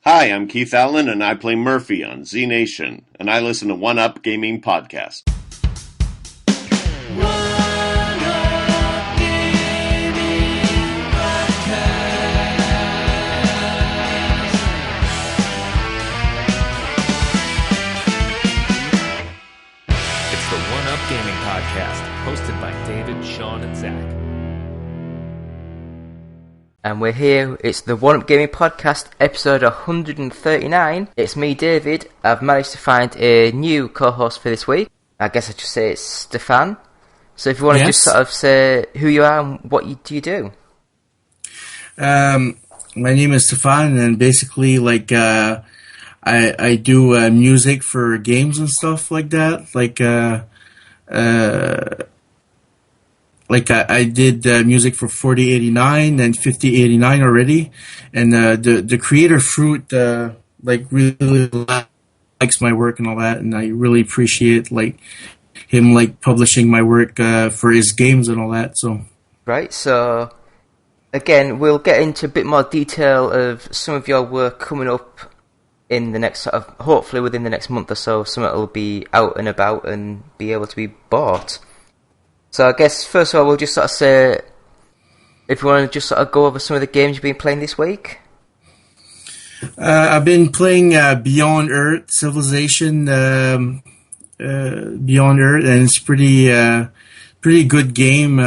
Hi, I'm Keith Allen, and I play Murphy on Z Nation, and I listen to One Up Gaming Podcast. It's the One Up Gaming Podcast, hosted by David, Sean, and Zach. And we're here, it's the One Up Gaming Podcast, episode 139. It's me, David. I've managed to find a new co-host for this week. I guess I should say it's Stephane. So if you want to just sort of say who you are and what do you do? My name is Stephane, and basically, I do music for games and stuff like that. I did music for 4089 and 5089 already, and the creator Fruit really likes my work and all that, and I really appreciate him publishing my work for his games and all that. So right, so again, we'll get into a bit more detail of some of your work coming up in the next hopefully within the next month or so. Some of it will be out and about and be able to be bought. So I guess, first of all, we'll just sort of say, if you want to just sort of go over some of the games you've been playing this week. I've been playing Beyond Earth, Civilization Beyond Earth, and it's pretty good game.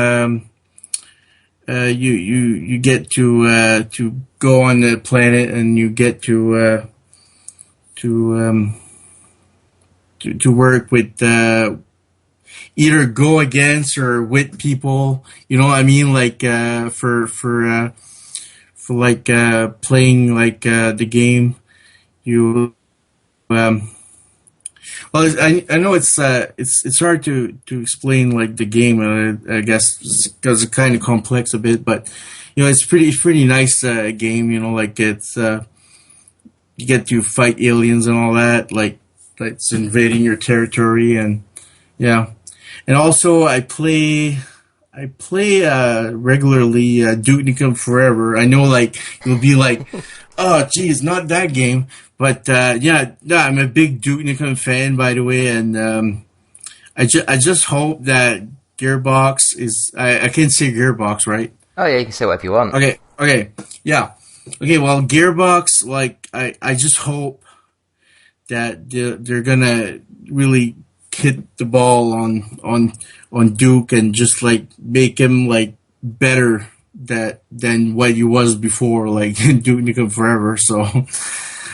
You get to go on the planet, and you get to work with either go against or with people, you know what I mean? Playing the game, you I know it's hard to explain the game, I guess, because it's kind of complex a bit, but it's pretty nice game, it's you get to fight aliens and all that, it's invading your territory, and yeah. And also, I play regularly Duke Nukem Forever. I know, you'll be oh, geez, not that game. But I'm a big Duke Nukem fan, by the way, and I just hope that Gearbox is. I can't say Gearbox, right? Oh yeah, you can say whatever you want. Okay, yeah, okay. Well, Gearbox, I just hope that they're gonna really hit the ball on Duke and just make him better than what he was before, Duke Nukem Forever. So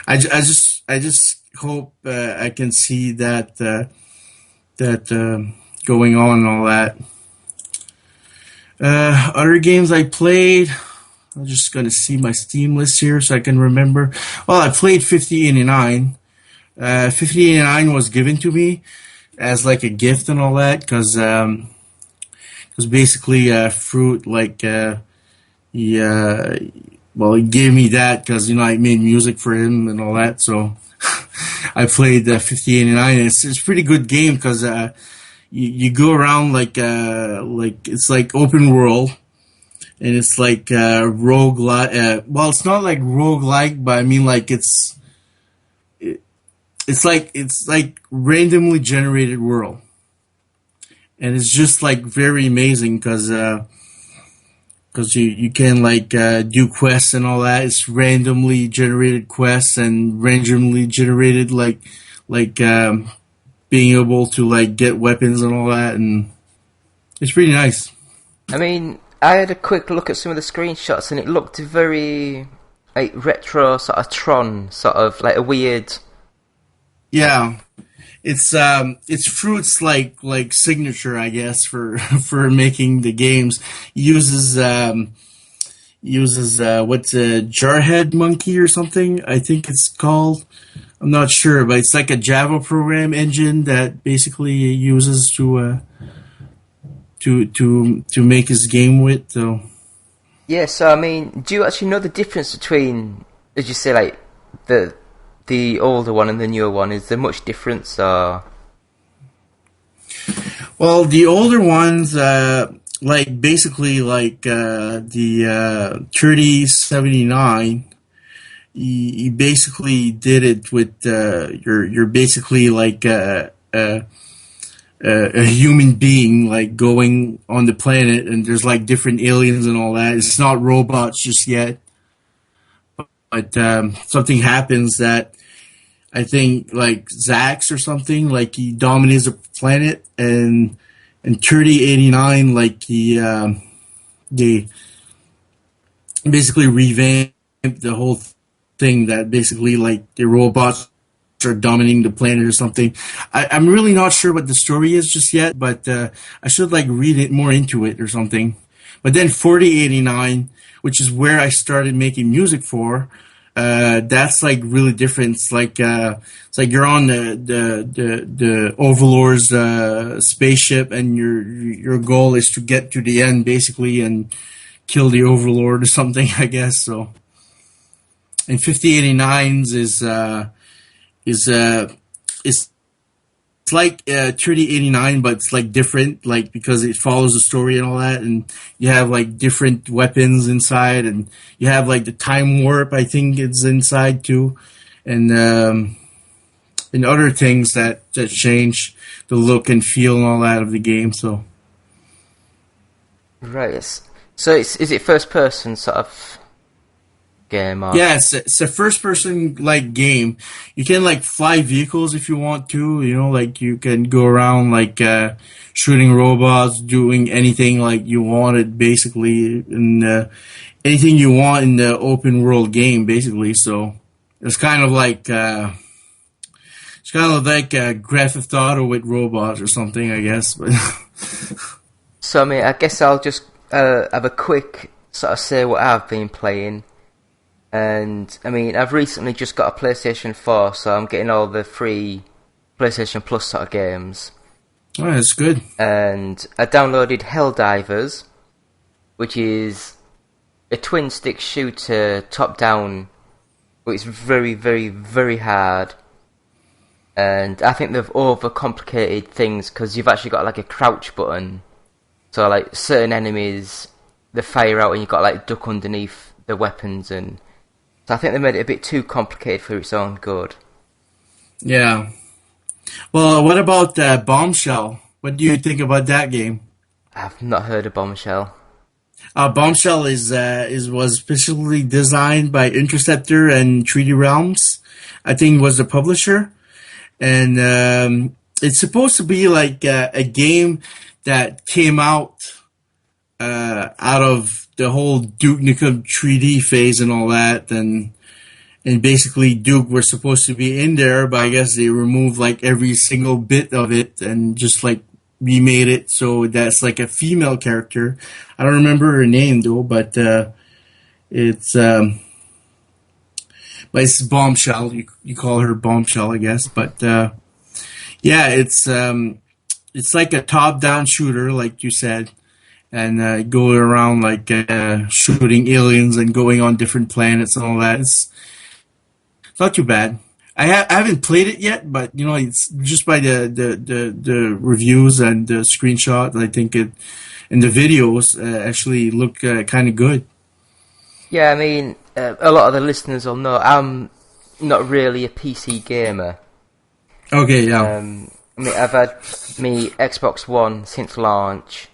I just hope I can see that going on and all that. Other games I played, I'm just gonna see my Steam list here so I can remember. Well, I played 5089. 5089 was given to me as a gift and all that, because basically Fruit he gave me that because I made music for him and all that, so I played 5089. It's a pretty good game because you go around it's open world, and it's roguelike. Well, it's not roguelike, but I mean it's randomly generated world, and it's just very amazing because you can do quests and all that. It's randomly generated quests and randomly generated being able to get weapons and all that, and it's pretty nice. I mean, I had a quick look at some of the screenshots, and it looked very retro, sort of Tron, sort of a weird. Yeah, it's Fruit's signature, I guess, for making the games. Uses what's a Jarhead Monkey or something, I think it's called. I'm not sure, but it's a Java program engine that basically uses to make his game with. So yeah, so I mean, do you actually know the difference between, as you say, the older one and the newer one? Is there much difference, or? Well, the older ones, the 3079 you basically did it with you're basically like a human being, like going on the planet, and there's like different aliens and all that. It's not robots just yet, but something happens that I think like Zax or something, like he dominates the planet, and in 3089, like they basically revamped the whole thing, that basically like the robots are dominating the planet or something. I'm really not sure what the story is just yet, but I should like read it more into it or something. But then 4089, which is where I started making music for, that's like really different. It's like you're on the Overlord's spaceship, and your goal is to get to the end basically and kill the Overlord or something, I guess. So, and 5089's is it's like 3089, but it's like different, like because it follows the story and all that, and you have like different weapons inside, and you have like the time warp, I think it's inside too, and other things that change the look and feel and all that of the game. So Right. So is it first person sort of game? Or? yeah, it's a first person like game. You can like fly vehicles if you want to, like you can go around like shooting robots, doing anything like you wanted basically, and anything you want in the open world game basically. So it's kind of like Grand Theft Auto with robots or something, I guess. But So I mean, I guess I'll just have a quick sort of say what I've been playing. And, I mean, I've recently just got a PlayStation 4, so I'm getting all the free PlayStation Plus sort of games. oh, that's good. And I downloaded Helldivers, which is a twin-stick shooter, top-down, but it's very, very, very hard. And I think they've overcomplicated things, because you've actually got, like, a crouch button. So, like, certain enemies, they fire out, and you've got, like, duck underneath the weapons, and... I think they made it a bit too complicated for its own good. Yeah. Well, what about Bombshell? What do you think about that game? I've not heard of Bombshell. Bombshell was specially designed by Interceptor and 3D Realms. I think was the publisher, and it's supposed to be like a game that came out of the whole Duke Nukem 3D phase and all that, and basically Duke was supposed to be in there, but I guess they removed like every single bit of it and just like remade it so that's like a female character. I don't remember her name though, but it's Bombshell. You call her Bombshell, I guess, but yeah, it's like a top-down shooter, like you said. And go around like shooting aliens and going on different planets and all that. It's not too bad. I haven't played it yet, but it's just by the reviews and the screenshots. I think it and the videos actually look kind of good. Yeah, I mean, a lot of the listeners will know I'm not really a PC gamer. Okay, yeah. I mean, I've had me Xbox One since launch.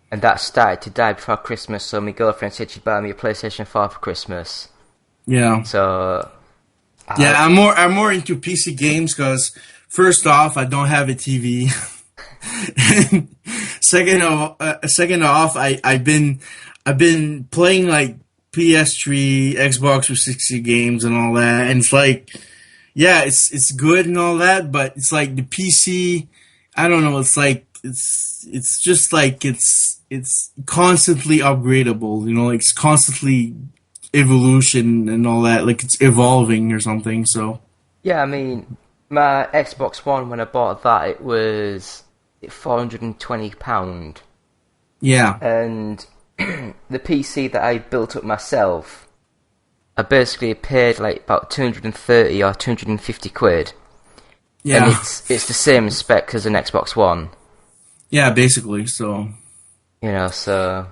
And that started to die before Christmas, so my girlfriend said she'd buy me a PlayStation 4 for Christmas. Yeah. So... yeah, I'm more into PC games because, first off, I don't have a TV. And second off, I've been playing like PS3, Xbox 360 games and all that, and it's like, yeah, it's good and all that, but it's like the PC, I don't know, it's like, it's just like it's constantly upgradable, like it's constantly evolution and all that, like it's evolving or something. So yeah, I mean, my Xbox One, when I bought that, it was £420. yeah, And the PC that I built up myself, I basically paid like about 230 or 250 quid. yeah, And it's the same spec as an Xbox One. yeah, basically. So So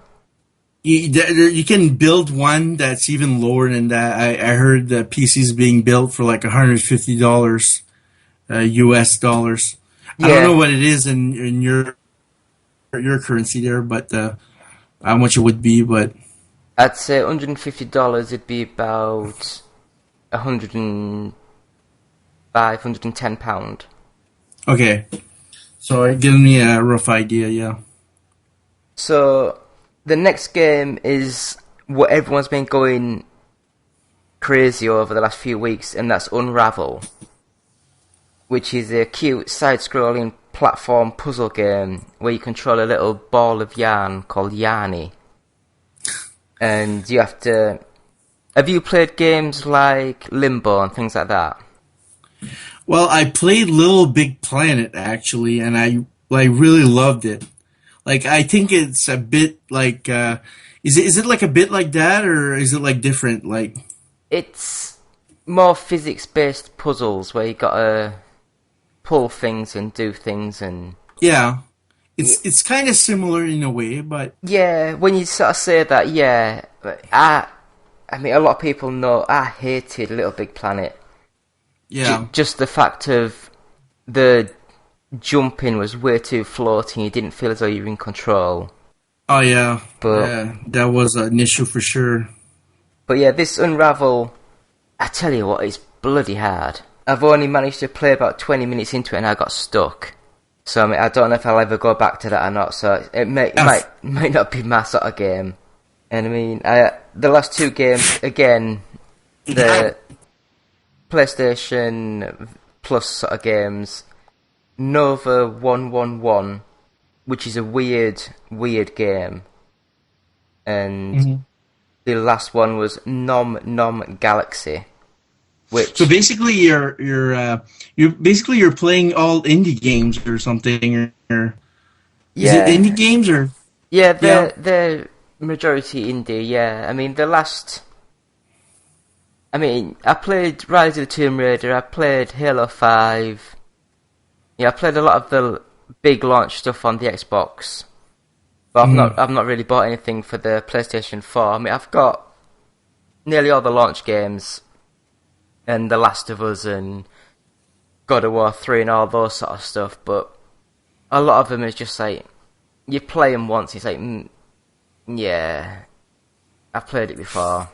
you can build one that's even lower than that. I heard the PC's being built for like $150 US dollars. I don't know what it is in your currency there, but how much it would be. But I'd say $150 it'd be about £105, £110. Okay, so give me a rough idea, yeah. So the next game is what everyone's been going crazy over the last few weeks, and that's Unravel, which is a cute side-scrolling platform puzzle game where you control a little ball of yarn called Yarny. And you have to... Have you played games like Limbo and things like that? Well, I played Little Big Planet, actually, and I really loved it. Like, I think it's a bit like... Is it like a bit like that, or is it like different? Like, it's more physics-based puzzles where you gotta pull things and do things and... Yeah. It's kind of similar in a way, but... Yeah, when you sort of say that, yeah. I mean, a lot of people know I hated Little Big Planet. Yeah. Just the fact of the jumping was way too floating. You didn't feel as though you were in control. Oh, yeah. But, yeah, that was an issue for sure. But yeah, this Unravel, I tell you what, it's bloody hard. I've only managed to play about 20 minutes into it and I got stuck. So I mean, I don't know if I'll ever go back to that or not, so it might not be my sort of game. And I mean, the last two games, again, the PlayStation Plus sort of games, Nova 111, which is a weird game, and the last one was Nom Nom Galaxy. Which... So basically, you're playing all indie games or something, or is it indie games or? Yeah, they're majority indie. Yeah, I mean I played Rise of the Tomb Raider. I played Halo 5. Yeah, I played a lot of the big launch stuff on the Xbox, but I've not really bought anything for the PlayStation 4. I mean, I've got nearly all the launch games. And The Last of Us and God of War 3 and all those sort of stuff, but a lot of them is just like, you play them once, it's like, yeah, I've played it before.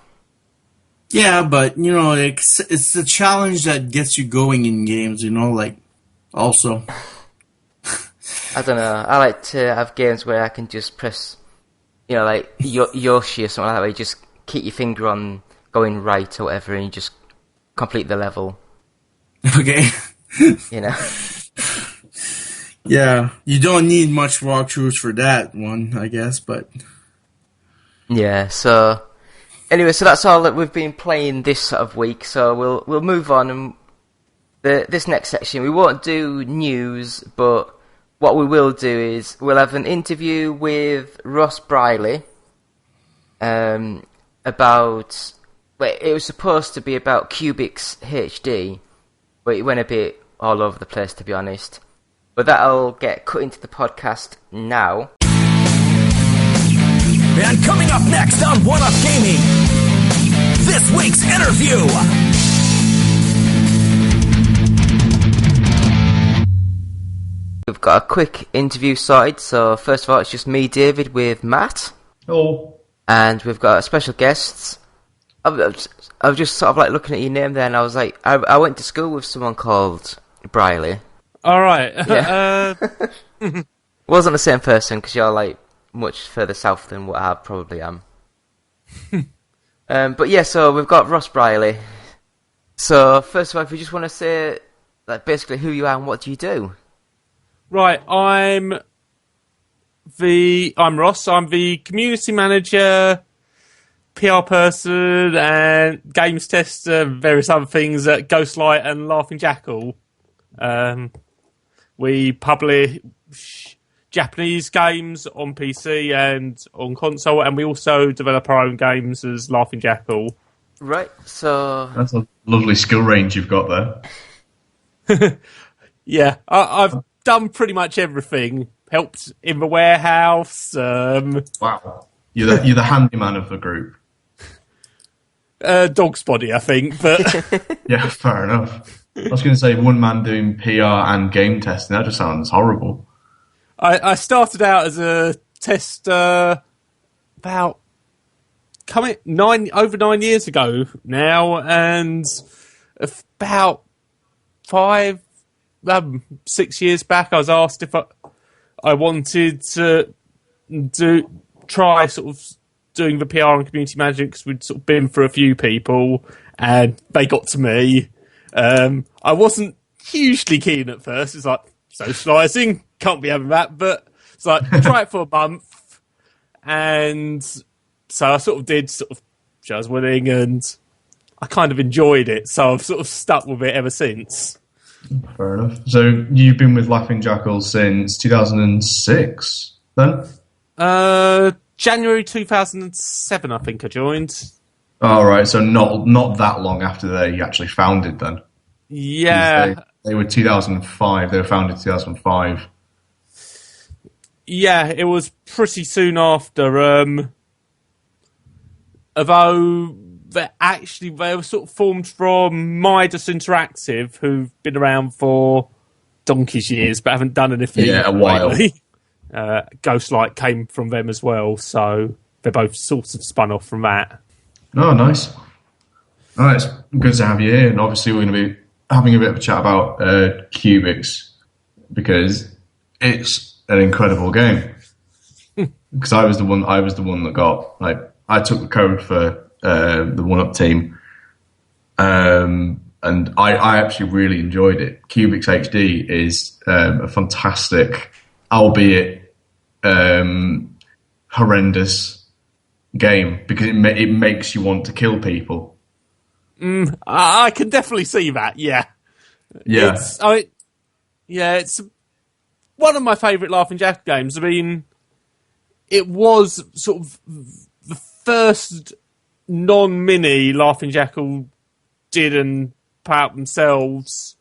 Yeah, but, you know, it's the challenge that gets you going in games, you know, like, also. I don't know, I like to have games where I can just press, you know, like Yoshi or something like that, where you just keep your finger on going right or whatever and you just complete the level. Okay. You know. Yeah, you don't need much walkthroughs for that one, I guess, but... Yeah, so... Anyway, so that's all that we've been playing this sort of week, so we'll move on, and this next section, we won't do news, but what we will do is, we'll have an interview with Ross Brierley, about... Well, it was supposed to be about Cubixx HD, but it went a bit all over the place, to be honest. But that'll get cut into the podcast now. And coming up next on One Up Gaming, this week's interview. We've got a quick interview sorted, so first of all, it's just me, David, with Matt. Hello. And we've got special guests. I was just sort of like looking at your name there, and I was like, I went to school with someone called Brierley. All right. Yeah. Wasn't the same person, because you're like much further south than what I probably am. But yeah, so we've got Ross Brierley. So first of all, if you just want to say like basically who you are and what do you do? Right, I'm Ross. I'm the community manager, PR person, and games tester, and various other things at Ghostlight and Laughing Jackal. We publish Japanese games on PC and on console, and we also develop our own games as Laughing Jackal. Right, so... That's a lovely skill range you've got there. Yeah, I've done pretty much everything. Helped in the warehouse. Wow. You're the handyman of the group. Dog's body, I think, but Yeah, fair enough. I was going to say one man doing PR and game testing. That just sounds horrible. I started out as a tester about over 9 years ago now, and about 6 years back, I was asked if I wanted to try sort of doing the PR and community management, because we'd sort of been for a few people, and they got to me. I wasn't hugely keen at first. It's like, socialising, can't be having that, but it's like, try it for a month, and so I sort of did shows winning, and I kind of enjoyed it, so I've sort of stuck with it ever since. Fair enough. So you've been with Laughing Jackals since 2006, then? January 2007, I think I joined. Oh, right. So not that long after they actually founded, then. Yeah. They were 2005. They were founded in 2005. Yeah, it was pretty soon after. Although they were sort of formed from Midas Interactive, who've been around for donkey's years but haven't done anything. Yeah, a while. lately. Ghostlight came from them as well, so they're both sort of spun off from that. Oh, nice. Oh, it's good to have you here, and obviously we're going to be having a bit of a chat about Cubixx, because it's an incredible game. Because I was the one that got, I took the code for the 1UP team, and I actually really enjoyed it. Cubixx HD is a fantastic, albeit horrendous game, because it makes you want to kill people. I can definitely see that. Yeah. It's one of my favourite Laughing Jackal games. I mean, it was sort of the first non-mini Laughing Jackal did and put out themselves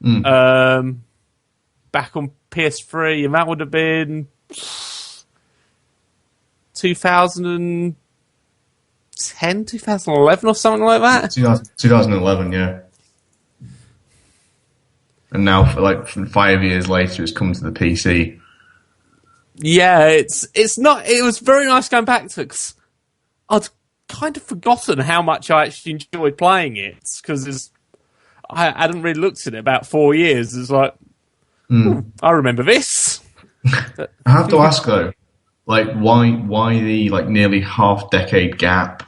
back on PS3, and that would have been 2010, 2011 or something like that. 2011, yeah. And now, for 5 years later, it's come to the PC. Yeah, it's not. It was very nice going back to it, 'cause I'd kind of forgotten how much I actually enjoyed playing it, because I hadn't really looked at it about 4 years. It's like, I remember this. I have to ask though, why the nearly half-decade gap?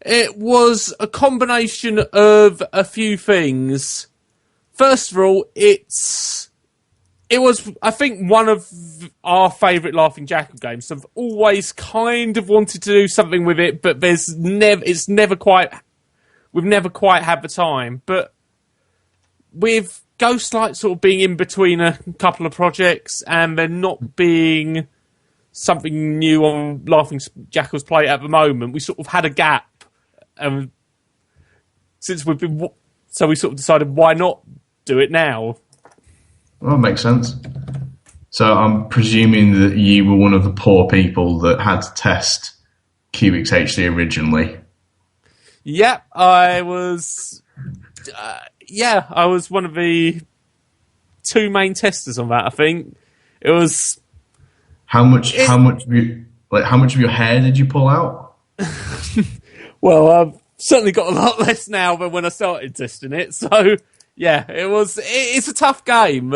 It was a combination of a few things. First of all, it was, I think, one of our favourite Laughing Jackal games. I've always kind of wanted to do something with it, but we've never quite had the time. But with Ghostlight sort of being in between a couple of projects, and there not being something new on Laughing Jackal's plate at the moment, we sort of had a gap. So we sort of decided, why not do it now? Well, that makes sense. So I'm presuming that you were one of the poor people that had to test Cubixx HD originally. Yep, I was. I was one of the two main testers on that. I think it was. How much of your hair did you pull out? Well, I've certainly got a lot less now than when I started testing it. So yeah, it's a tough game.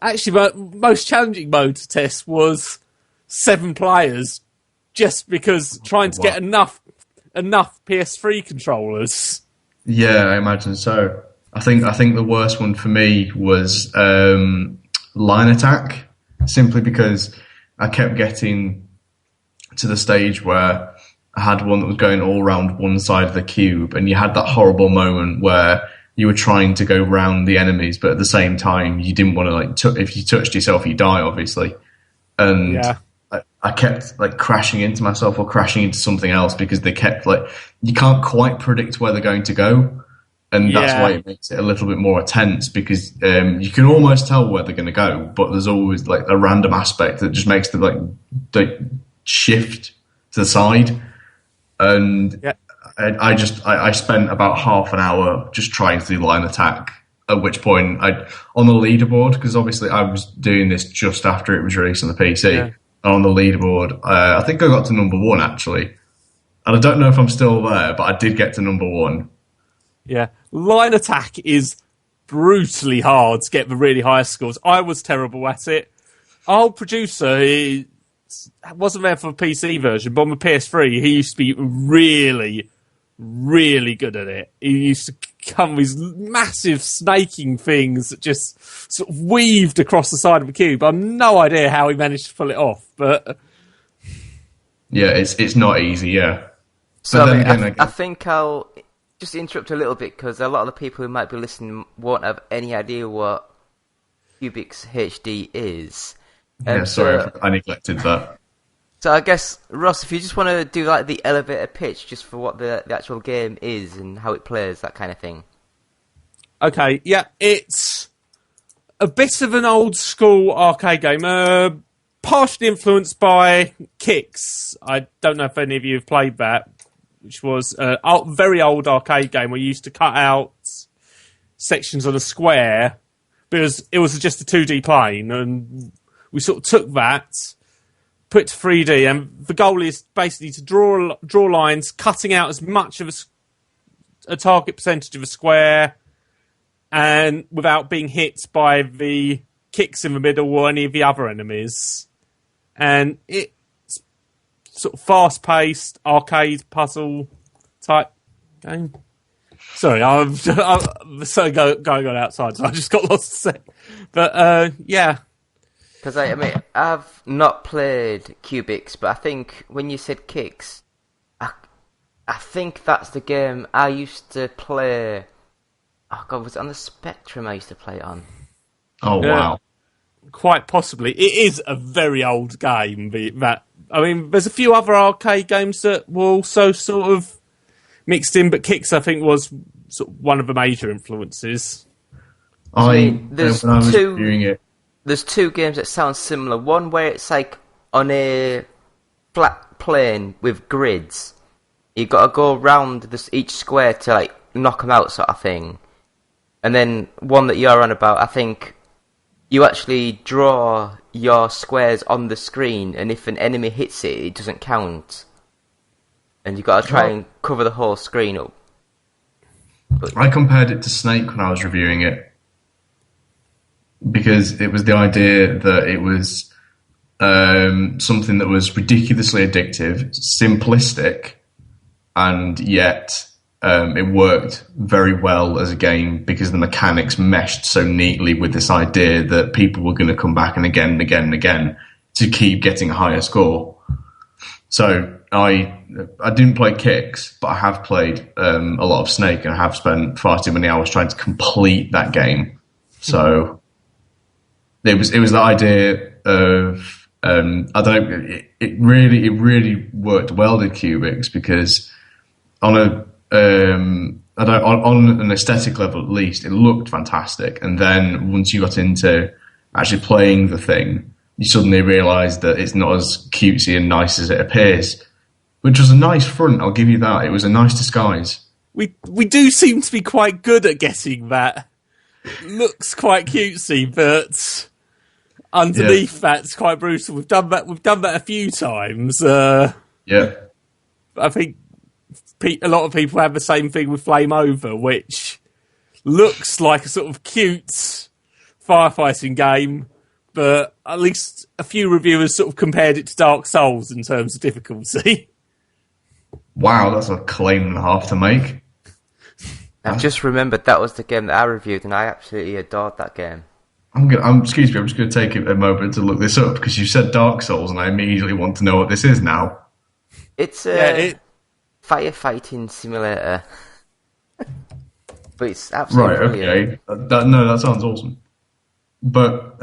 Actually, my most challenging mode to test was 7 players, just because trying to get enough PS3 controllers. Yeah, I imagine so. I think the worst one for me was line attack, simply because I kept getting to the stage where I had one that was going all around one side of the cube, and you had that horrible moment where you were trying to go round the enemies, but at the same time you didn't want to if you touched yourself, you die, obviously. And yeah. I kept crashing into myself or crashing into something else, because they kept you can't quite predict where they're going to go, and that's why it makes it a little bit more tense, because you can almost tell where they're going to go, but there's always a random aspect that just makes the shift to the side, and I spent about half an hour just trying to do line attack. At which point, on the leaderboard, because obviously I was doing this just after it was released on the PC. Yeah. And on the leaderboard, I think I got to number 1 actually, and I don't know if I'm still there, but I did get to number 1. Yeah, line attack is brutally hard to get the really high scores. I was terrible at it. Our producer, he wasn't there for the PC version, but on the PS3, he used to be really, really good at it. He used to come with these massive snaking things that just sort of weaved across the side of the cube. I have no idea how he managed to pull it off, but yeah, it's not easy. Yeah, so I think I'll just interrupt a little bit because a lot of the people who might be listening won't have any idea what Cubixx HD is. Yeah, sorry, I neglected that. So I guess, Ross, if you just want to do like the elevator pitch just for what the actual game is and how it plays, that kind of thing. Okay, yeah, it's a bit of an old school arcade game, partially influenced by Cubixx. I don't know if any of you have played that, which was a very old arcade game where you used to cut out sections on a square because it was just a 2D plane, and we sort of took that, put it to 3D, and the goal is basically to draw lines, cutting out as much of a target percentage of a square, and without being hit by the kicks in the middle or any of the other enemies. And it's sort of fast-paced, arcade puzzle type game. Sorry, I'm so going on outside, so I just got lost to say. But yeah. Because I mean, I've not played Cubixx, but I think when you said Cubixx, I think that's the game I used to play. Oh god, was it on the Spectrum I used to play it on? Oh wow! Quite possibly, it is a very old game. There's a few other arcade games that were also sort of mixed in, but Cubixx I think was sort of one of the major influences. There's two games that sound similar. One where it's like on a flat plane with grids. You got to go around each square to like knock them out, sort of thing. And then one that you're on about, I think you actually draw your squares on the screen, and if an enemy hits it, it doesn't count. And you got to try and cover the whole screen up. I compared it to Snake when I was reviewing it, because it was the idea that it was something that was ridiculously addictive, simplistic, and yet it worked very well as a game because the mechanics meshed so neatly with this idea that people were going to come back and again and again and again to keep getting a higher score. So I didn't play Cubixx, but I have played a lot of Snake, and I have spent far too many hours trying to complete that game. So it was the idea of I don't know. It really worked well with Cubixx because on an aesthetic level at least, it looked fantastic. And then once you got into actually playing the thing, you suddenly realised that it's not as cutesy and nice as it appears, which was a nice front. I'll give you that. It was a nice disguise. We do seem to be quite good at getting that. Looks quite cutesy, but underneath that's quite brutal. We've done that a few times. Yeah, I think a lot of people have the same thing with Flame Over, which looks like a sort of cute firefighting game, but at least a few reviewers sort of compared it to Dark Souls in terms of difficulty. Wow, that's a claim and a half to make. I've just remembered that was the game that I reviewed, and I absolutely adored that game. Excuse me, I'm just going to take a moment to look this up, because you said Dark Souls, and I immediately want to know what this is now. It's a firefighting simulator. But it's absolutely brilliant. Okay. That sounds awesome. But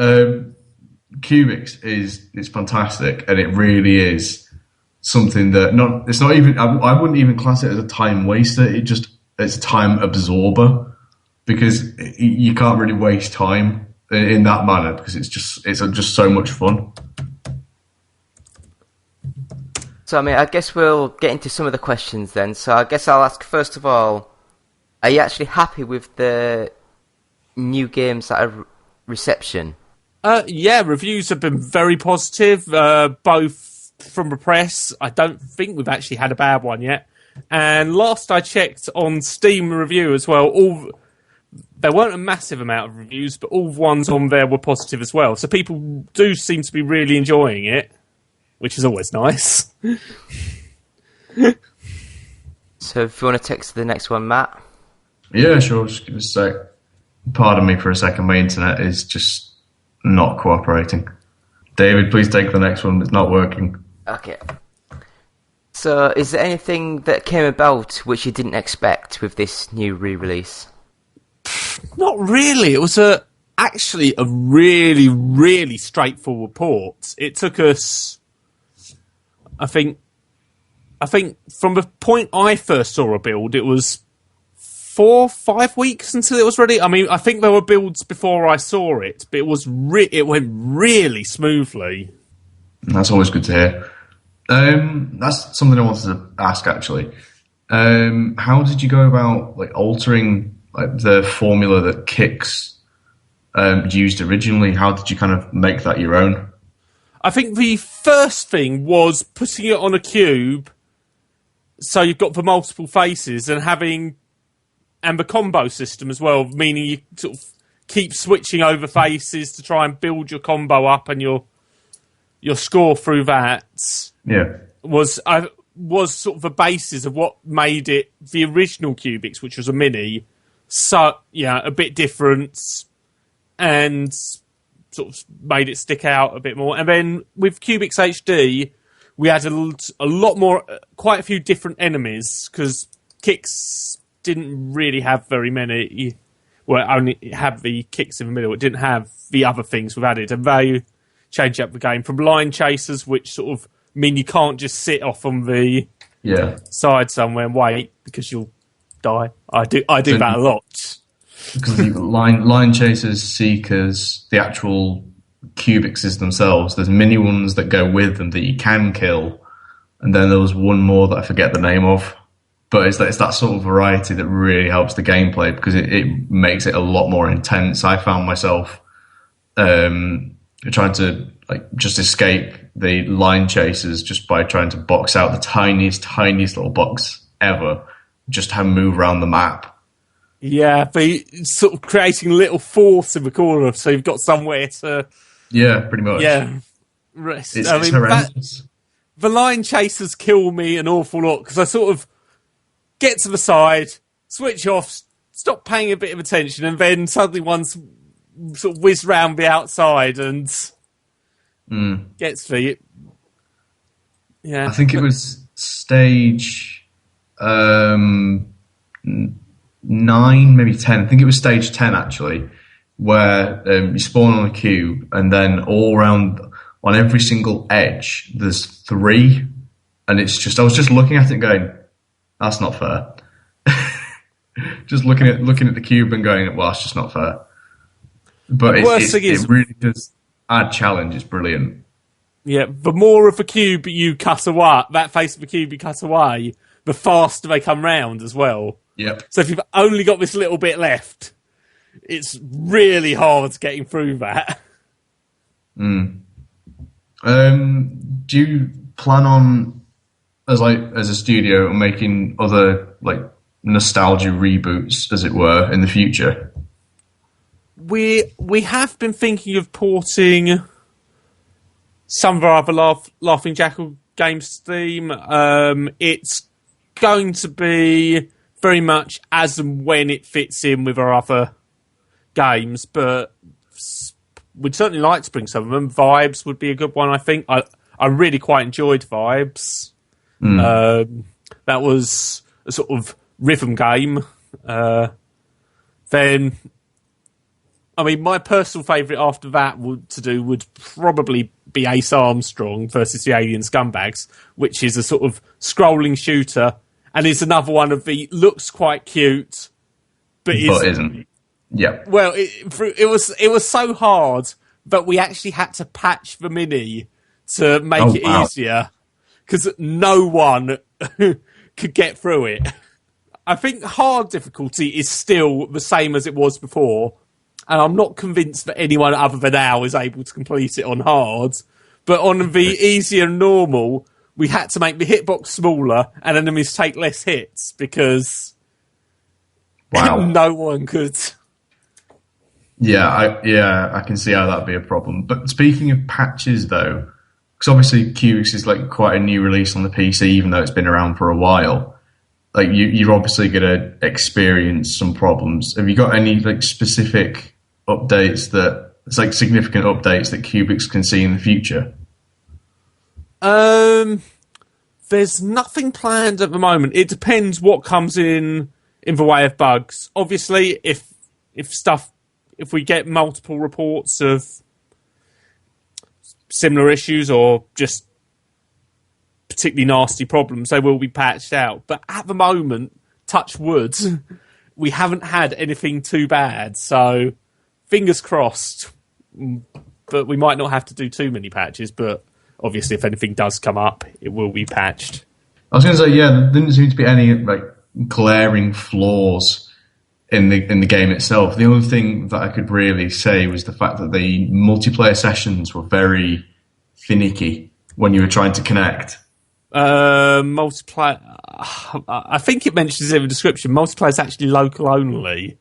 Cubixx is fantastic, and it really is something that it's not even. I wouldn't even class it as a time waster. It's a time absorber, because you can't really waste time in that manner, because it's just so much fun. So, I mean, I guess we'll get into some of the questions then. So I guess I'll ask, first of all, are you actually happy with the new games that are reception? Yeah, reviews have been very positive, both from the press. I don't think we've actually had a bad one yet. And last I checked on Steam review as well, there weren't a massive amount of reviews, but all the ones on there were positive as well. So people do seem to be really enjoying it, which is always nice. So if you want to text the next one, Matt? Yeah, sure. Just give us a sec. Pardon me for a second. My internet is just not cooperating. David, please take the next one. It's not working. Okay. So is there anything that came about which you didn't expect with this new re-release? Not really. It was actually a really, really straightforward port. It took us, I think from the point I first saw a build, it was 4-5 weeks until it was ready. I mean, I think there were builds before I saw it, but it went really smoothly. That's always good to hear. That's something I wanted to ask actually. How did you go about altering the formula that Cubixx used originally? How did you kind of make that your own? I think the first thing was putting it on a cube, so you've got the multiple faces and the combo system as well, meaning you sort of keep switching over faces to try and build your combo up and your score through that. Yeah, was sort of the basis of what made it the original Cubixx, which was a mini. So yeah, a bit different, and sort of made it stick out a bit more. And then with Cubixx HD, we had a lot more, quite a few different enemies, because Cubixx didn't really have very many. Well, it only had the kicks in the middle. It didn't have the other things we've added, and they changed up the game from line chasers, which sort of mean you can't just sit off on the side somewhere and wait because you'll die. I do that a lot. Because the line chasers, seekers, the actual Cubixxes themselves, there's mini ones that go with them that you can kill, and then there was one more that I forget the name of. But it's that sort of variety that really helps the gameplay, because it makes it a lot more intense. I found myself trying to just escape the line chasers just by trying to box out the tiniest little box ever, just to move around the map. Yeah, but sort of creating little forts in the corner, so you've got somewhere to... Yeah, pretty much. Yeah, rest. It's horrendous. The line chasers kill me an awful lot, because I sort of get to the side, switch off, stop paying a bit of attention, and then suddenly one's sort of whiz round the outside and gets me. Yeah, I think it was stage 9, maybe 10. I think it was stage 10 actually, where you spawn on a cube, and then all around on every single edge there's 3, and it's just, I was just looking at it going, that's not fair. Just looking at the cube and going, well, that's just not fair. But it really does add challenge. It's brilliant. Yeah, the more of the cube you cut away, that face of the cube you cut away, the faster they come round as well. Yep. So if you've only got this little bit left, it's really hard getting through that. Do you plan on, as a studio, making other nostalgia reboots, as it were, in the future? We have been thinking of porting some of our other Laughing Jackal games theme. It's going to be very much as and when it fits in with our other games, but we'd certainly like to bring some of them. Vibes would be a good one, I think. I really quite enjoyed Vibes. That was a sort of rhythm game. Then, I mean, my personal favourite after that would probably be Ace Armstrong versus the Alien Scumbags, which is a sort of scrolling shooter, and is another one of the looks quite cute, but isn't. Yeah. Well, it was so hard that we actually had to patch the mini to make it easier, because no one could get through it. I think hard difficulty is still the same as it was before, and I'm not convinced that anyone other than Al is able to complete it on hard. But on the easier and normal, we had to make the hitbox smaller and enemies take less hits because no one could. Yeah, I can see how that'd be a problem. But speaking of patches, though, because obviously Cubixx is like quite a new release on the PC, even though it's been around for a while. Like you're obviously going to experience some problems. Have you got any like specific updates it's like significant updates that Cubixx can see in the future? There's nothing planned at the moment. It depends what comes in the way of bugs. Obviously, if we get multiple reports of similar issues or just particularly nasty problems, they will be patched out. But at the moment, touch wood, we haven't had anything too bad. So fingers crossed. But we might not have to do too many patches. But obviously, if anything does come up, it will be patched. I was going to say, there didn't seem to be any like glaring flaws in the game itself. The only thing that I could really say was the fact that the multiplayer sessions were very finicky when you were trying to connect. Multiplayer, I think it mentions in the description, multiplayer is actually local only.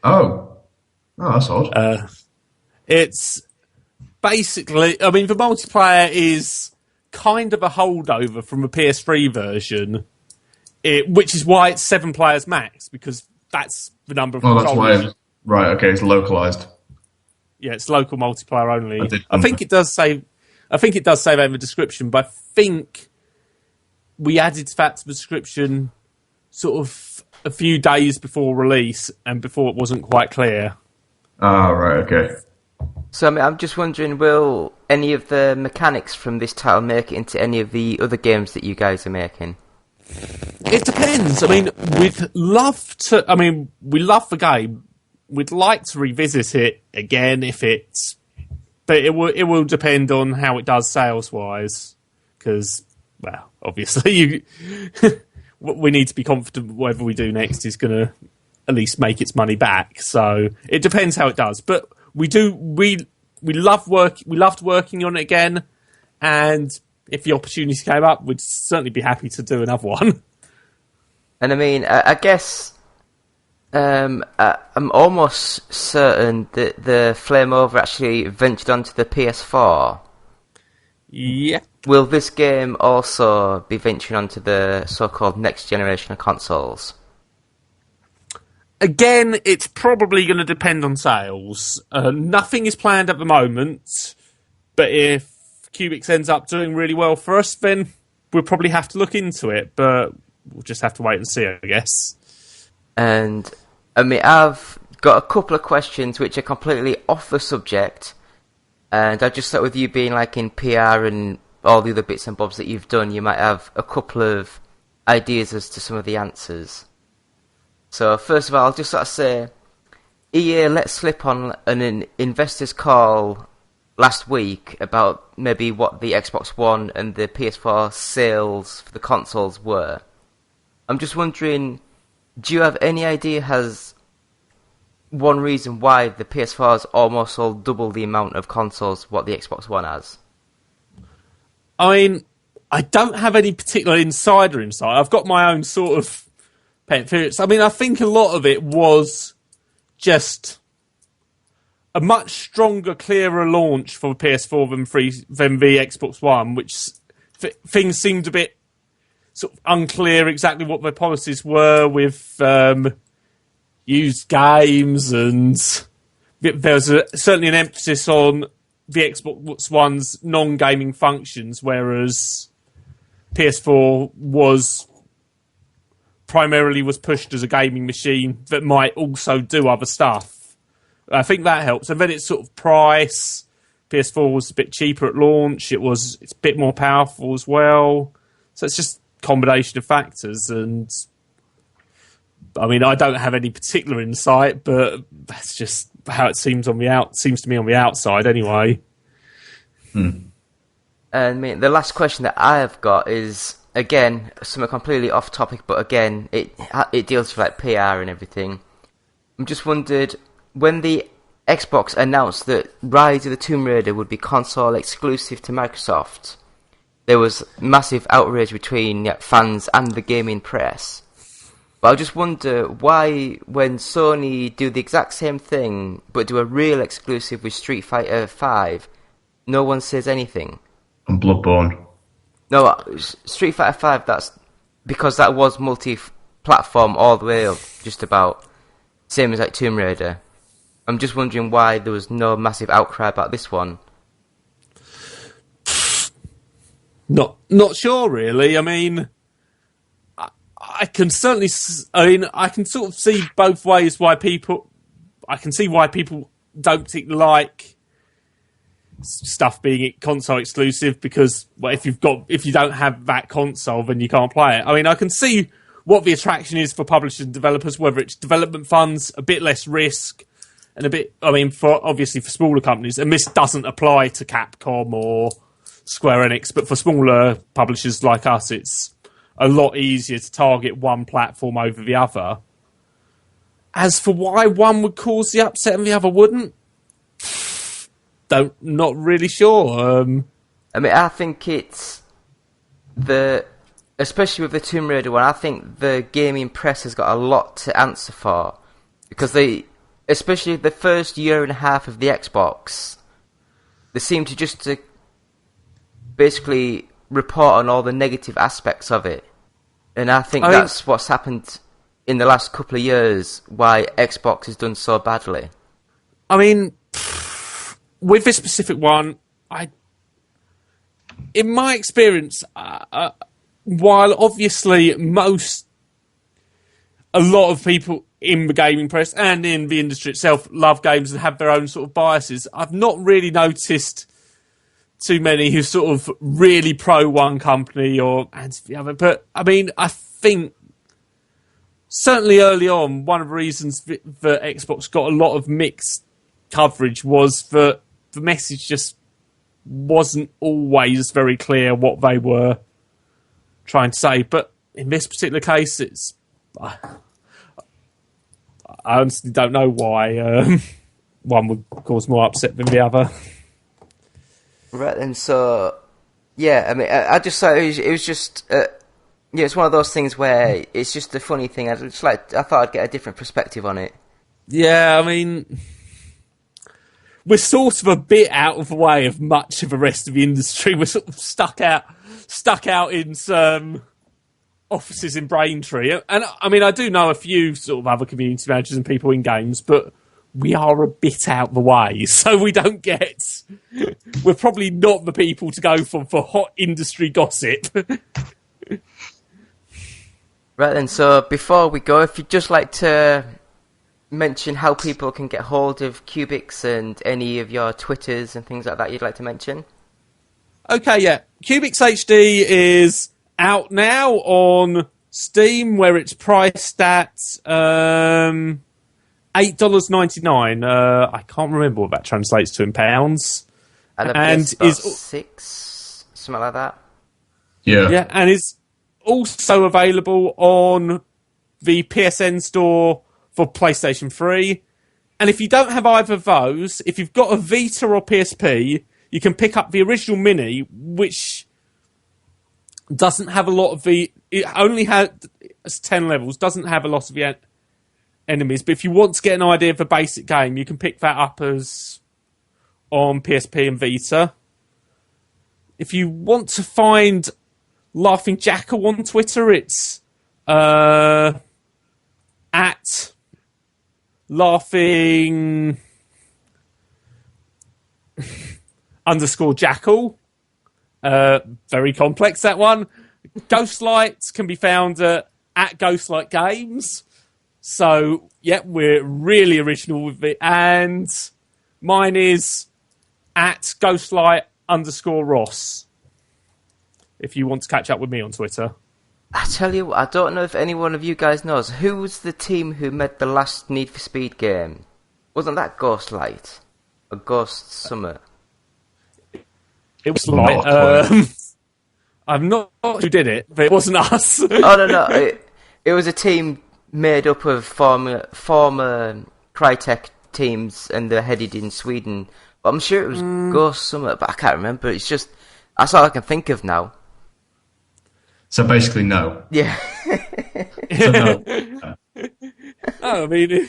Oh, that's odd. It's basically, I mean, the multiplayer is kind of a holdover from the PS3 version, which is why it's 7 players max, because that's the number of controllers. That's why. Right, okay, it's localized. Yeah, it's local multiplayer only. I think it does say that in the description, but I think we added that to the description sort of a few days before release and before it wasn't quite clear. Oh, right, okay. So I'm just wondering, will any of the mechanics from this title make it into any of the other games that you guys are making? It depends. I mean, we love the game. We'd like to revisit it again but it will depend on how it does sales-wise. Because, well, obviously, we need to be confident whatever we do next is going to at least make its money back. So it depends how it does. But we loved working on it again, and if the opportunity came up, we'd certainly be happy to do another one. And I mean, I guess I'm almost certain that the Flame Over actually ventured onto the PS4. Yeah. Will this game also be venturing onto the so-called next generation of consoles? Again, it's probably going to depend on sales. Nothing is planned at the moment, but if Cubixx ends up doing really well for us, then we'll probably have to look into it, but we'll just have to wait and see, I guess. And, I mean, I've got a couple of questions which are completely off the subject, and I just thought with you being like in PR and all the other bits and bobs that you've done, you might have a couple of ideas as to some of the answers. So, first of all, I'll just sort of say, EA let slip on an investors call last week about maybe what the Xbox One and the PS4 sales for the consoles were. I'm just wondering, do you have any idea has one reason why the PS4 has almost sold double the amount of consoles what the Xbox One has? I mean, I don't have any particular insider insight. I've got my own sort of pet theories. I mean, I think a lot of it was just a much stronger, clearer launch for the PS4 than the Xbox One, which things seemed a bit sort of unclear exactly what their policies were with used games, and there's certainly an emphasis on the Xbox One's non-gaming functions, whereas PS4 was pushed as a gaming machine that might also do other stuff. I think that helps. And then it's sort of price. PS4 was a bit cheaper at launch. It's a bit more powerful as well. So it's just a combination of factors. And I mean, I don't have any particular insight, but that's just how it seems to me on the outside anyway. And I mean, the last question that I have got is, again, something completely off topic, but again, it deals with like PR and everything. I'm just wondered, when the Xbox announced that Rise of the Tomb Raider would be console exclusive to Microsoft, there was massive outrage between fans and the gaming press. But I just wonder why, when Sony do the exact same thing, but do a real exclusive with Street Fighter V, no one says anything. And Bloodborne. No, Street Fighter V, that's because that was multi-platform all the way up, just about. Same as like Tomb Raider. I'm just wondering why there was no massive outcry about this one. Not sure, really. I mean, I can certainly. I mean, I can sort of see both ways why people. I can see why people don't like stuff being console exclusive, because if you don't have that console, then you can't play it. I mean, I can see what the attraction is for publishers and developers, whether it's development funds, a bit less risk, and a bit. I mean, obviously for smaller companies, and this doesn't apply to Capcom or Square Enix, but for smaller publishers like us, it's a lot easier to target one platform over the other. As for why one would cause the upset and the other wouldn't, not really sure. I mean, I think it's especially with the Tomb Raider one, I think the gaming press has got a lot to answer for, because especially the first year and a half of the Xbox, they seem to just basically report on all the negative aspects of it. And I think that's what's happened in the last couple of years, why Xbox has done so badly. I mean, with this specific one, in my experience, while obviously a lot of people in the gaming press and in the industry itself love games and have their own sort of biases, I've not really noticed too many who sort of really pro one company or anti the other. But I mean, I think certainly early on, one of the reasons that Xbox got a lot of mixed coverage was that the message just wasn't always very clear what they were trying to say. But in this particular case, I honestly don't know why one would cause more upset than the other. Right, and so, yeah, I mean, I just thought it was just, it's one of those things where it's just a funny thing. I thought I'd get a different perspective on it. Yeah, I mean, we're sort of a bit out of the way of much of the rest of the industry. We're sort of stuck out in some offices in Braintree. And I mean, I do know a few sort of other community managers and people in games, but we are a bit out the way, so we don't get. We're probably not the people to go for hot industry gossip. Right then, so before we go, if you'd just like to mention how people can get hold of Cubixx and any of your Twitters and things like that you'd like to mention. Okay, yeah. Cubixx HD is out now on Steam, where it's priced at $8.99. I can't remember what that translates to in pounds. And is $6, something like that. Yeah, and is also available on the PSN store for PlayStation 3. And if you don't have either of those, if you've got a Vita or PSP, you can pick up the original Mini, which doesn't have a lot of it only has 10 levels, doesn't have a lot of the enemies, but if you want to get an idea of the basic game, you can pick that up as on PSP and Vita. If you want to find Laughing Jackal on Twitter, it's at laughing underscore jackal. Very complex, that one. Ghostlight can be found at Ghostlight Games. So, yeah, we're really original with it. And mine is at Ghostlight underscore Ross, if you want to catch up with me on Twitter. I tell you what, I don't know if any one of you guys knows, who was the team who made the last Need for Speed game? Wasn't that Ghostlight? Or Ghost Summer? It was like, I'm not sure who did it, but it wasn't us. Oh, no. It was a team made up of former Crytek teams, and they're headed in Sweden. But I'm sure it was Ghost Summer, but I can't remember. It's just, that's all I can think of now. So basically, no. Yeah. So no. I mean,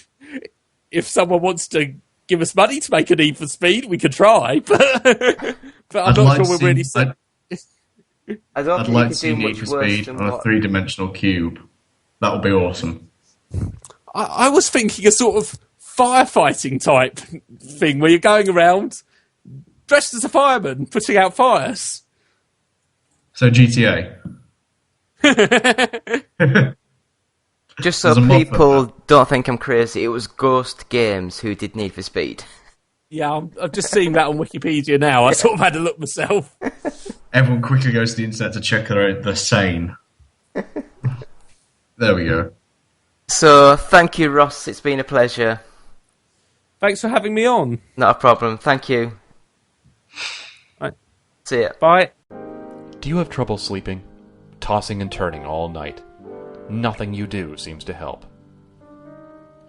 if someone wants to give us money to make a Need for Speed, we could try, but I'm not sure we're really... I'd like to see Need for Speed on a three-dimensional cube. That would be awesome. I was thinking a sort of firefighting type thing where you're going around dressed as a fireman, putting out fires. So GTA. Just so people don't think I'm crazy, it was Ghost Games who did Need for Speed. Yeah, I'm just seeing that on Wikipedia now. I sort of had a look myself. Everyone quickly goes to the internet to check they're sane. There we go. So, thank you, Ross. It's been a pleasure. Thanks for having me on. Not a problem. Thank you. Right. See ya. Bye. Do you have trouble sleeping? Tossing and turning all night? Nothing you do seems to help.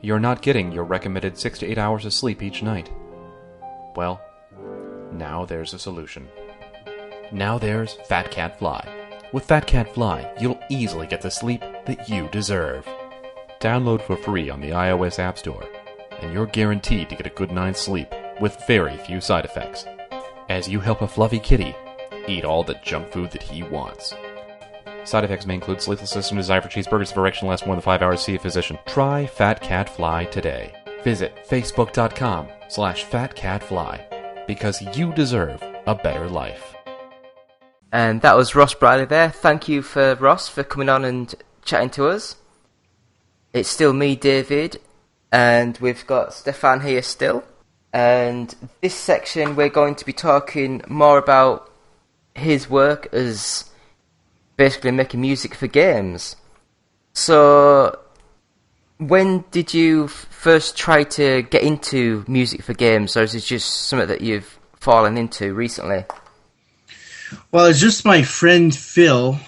You're not getting your recommended 6 to 8 hours of sleep each night. Well, now there's a solution. Now there's Fat Cat Fly. With Fat Cat Fly, you'll easily get the sleep that you deserve. Download for free on the iOS App Store, and you're guaranteed to get a good night's sleep with very few side effects, as you help a fluffy kitty eat all the junk food that he wants. Side effects may include sleeplessness and desire for cheeseburgers if erection lasts more than 5 hours. See a physician. Try Fat Cat Fly today. Visit facebook.com/fatcatfly because you deserve a better life. And that was Ross Brierley there. Thank you for Ross for coming on and chatting to us. It's still me, David, and we've got Stephane here still. And this section we're going to be talking more about his work as basically making music for games. So, when did you first try to get into music for games, or is it just something that you've fallen into recently? Well, it's just my friend Phil.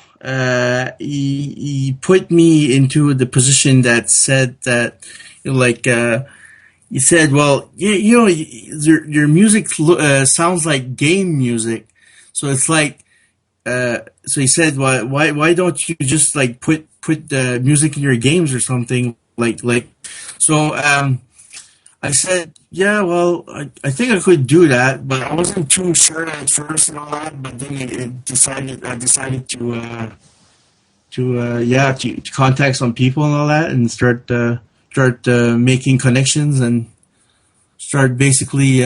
He put me into the position that said that, he said, well, your music sounds like game music. So it's like, so he said, why don't you just like put the music in your games or something so I said, yeah, well, I think I could do that, but I wasn't too sure at first and all that. But then I decided to contact some people and all that, and start making connections and start basically